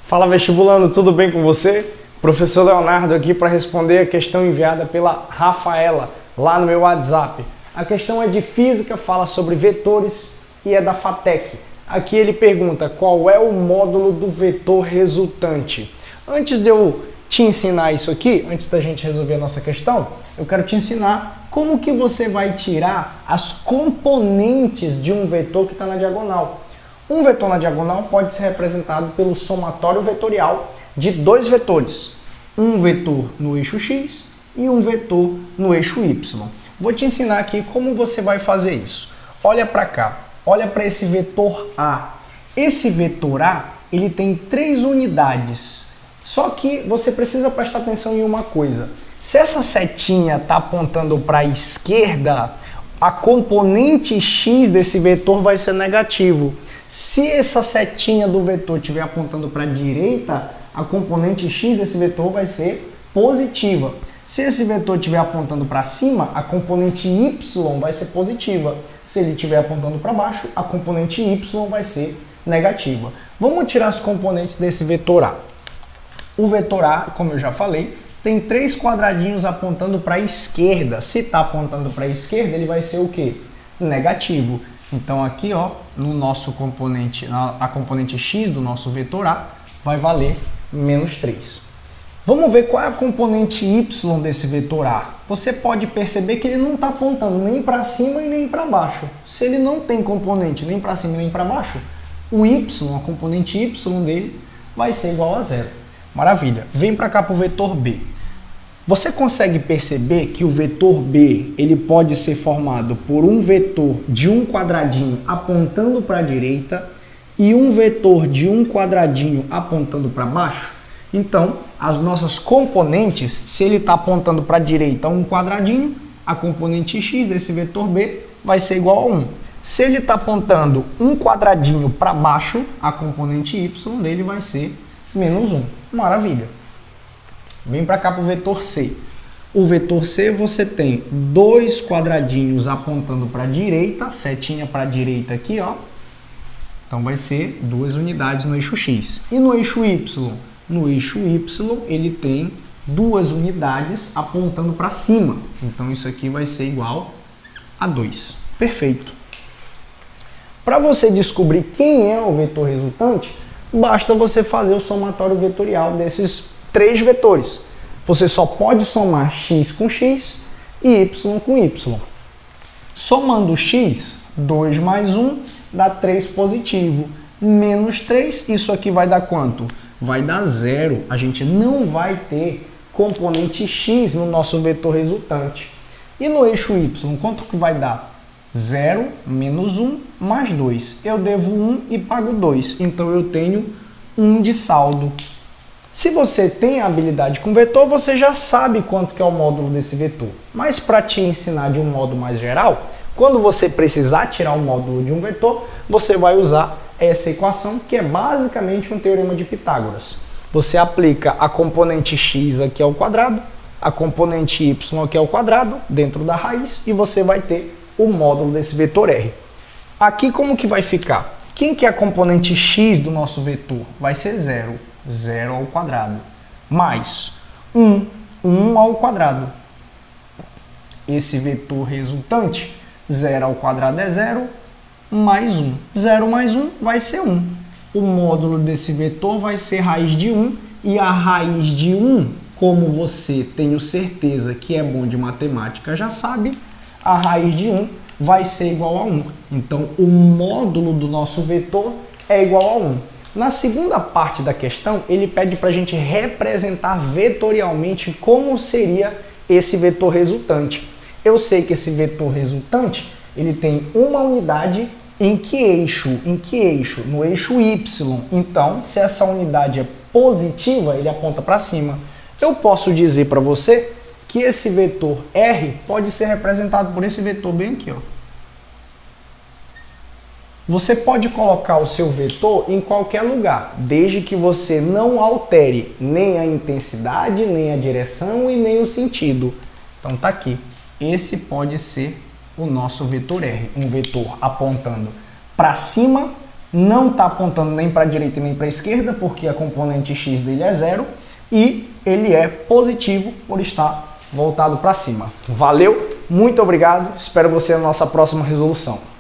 Fala vestibulando, tudo bem com você? Professor Leonardo aqui para responder a questão enviada pela Rafaela lá no meu WhatsApp. A questão é de física, fala sobre vetores e é da FATEC. Aqui ele pergunta qual é o módulo do vetor resultante. Antes de eu te ensinar isso aqui, antes da gente resolver a nossa questão, eu quero te ensinar como que você vai tirar as componentes de um vetor que está na diagonal. Um vetor na diagonal pode ser representado pelo somatório vetorial de dois vetores. Um vetor no eixo x e um vetor no eixo y. Vou te ensinar aqui como você vai fazer isso. Olha para cá, olha para esse vetor A. Esse vetor A, ele tem 3 unidades. Só que você precisa prestar atenção em uma coisa. Se essa setinha está apontando para a esquerda, a componente x desse vetor vai ser negativo. Se essa setinha do vetor estiver apontando para a direita, a componente x desse vetor vai ser positiva. Se esse vetor estiver apontando para cima, a componente y vai ser positiva. Se ele estiver apontando para baixo, a componente y vai ser negativa. Vamos tirar as componentes desse vetor A. O vetor A, como eu já falei, tem 3 quadradinhos apontando para a esquerda. Se está apontando para a esquerda, ele vai ser o quê? Negativo. Então aqui, ó, no nosso componente, a componente x do nosso vetor A vai valer menos 3. Vamos ver qual é a componente y desse vetor A. Você pode perceber que ele não está apontando nem para cima e nem para baixo. Se ele não tem componente nem para cima nem para baixo, o y, a componente y dele, vai ser igual a 0. Maravilha. Vem para cá para o vetor B. Você consegue perceber que o vetor B ele pode ser formado por um vetor de um quadradinho apontando para a direita e um vetor de um quadradinho apontando para baixo? Então, as nossas componentes, se ele está apontando para a direita um quadradinho, a componente x desse vetor B vai ser igual a 1. Se ele está apontando um quadradinho para baixo, a componente y dele vai ser menos 1. Maravilha. Vem para cá para o vetor C. O vetor C você tem 2 quadradinhos apontando para a direita, setinha para a direita aqui, ó. Então vai ser 2 unidades no eixo X. E no eixo Y? No eixo Y ele tem 2 unidades apontando para cima. Então isso aqui vai ser igual a 2. Perfeito. Para você descobrir quem é o vetor resultante, basta você fazer o somatório vetorial desses 3 vetores. Você só pode somar x com x e y com y. Somando x, 2 mais 1 dá 3 positivo. Menos 3, isso aqui vai dar quanto? Vai dar 0. A gente não vai ter componente x no nosso vetor resultante. E no eixo y, quanto que vai dar? 0 menos 1 mais 2. Eu devo 1 e pago 2. Então eu tenho 1 de saldo. Se você tem a habilidade com vetor, você já sabe quanto que é o módulo desse vetor. Mas para te ensinar de um modo mais geral, quando você precisar tirar o módulo de um vetor, você vai usar essa equação, que é basicamente um teorema de Pitágoras. Você aplica a componente x aqui ao quadrado, a componente y aqui ao quadrado, dentro da raiz, e você vai ter o módulo desse vetor R. Aqui como que vai ficar? Quem que é a componente x do nosso vetor? Vai ser 0. 0 ao quadrado, mais 1 ao quadrado. Esse vetor resultante, 0 ao quadrado é 0, mais 1. 0 mais 1 vai ser 1. O módulo desse vetor vai ser raiz de 1, e a raiz de 1, como você tenho certeza que é bom de matemática, já sabe, a raiz de 1 vai ser igual a 1. Então, o módulo do nosso vetor é igual a 1. Na segunda parte da questão, ele pede para a gente representar vetorialmente como seria esse vetor resultante. Eu sei que esse vetor resultante ele tem uma unidade em que eixo? Em que eixo? No eixo Y. Então, se essa unidade é positiva, ele aponta para cima. Eu posso dizer para você que esse vetor R pode ser representado por esse vetor bem aqui, ó. Você pode colocar o seu vetor em qualquer lugar, desde que você não altere nem a intensidade, nem a direção e nem o sentido. Então tá aqui. Esse pode ser o nosso vetor R, um vetor apontando para cima não está apontando nem para a direita nem para a esquerda, porque a componente x dele é 0, e ele é positivo por estar voltado para cima. Valeu, muito obrigado, espero você na nossa próxima resolução.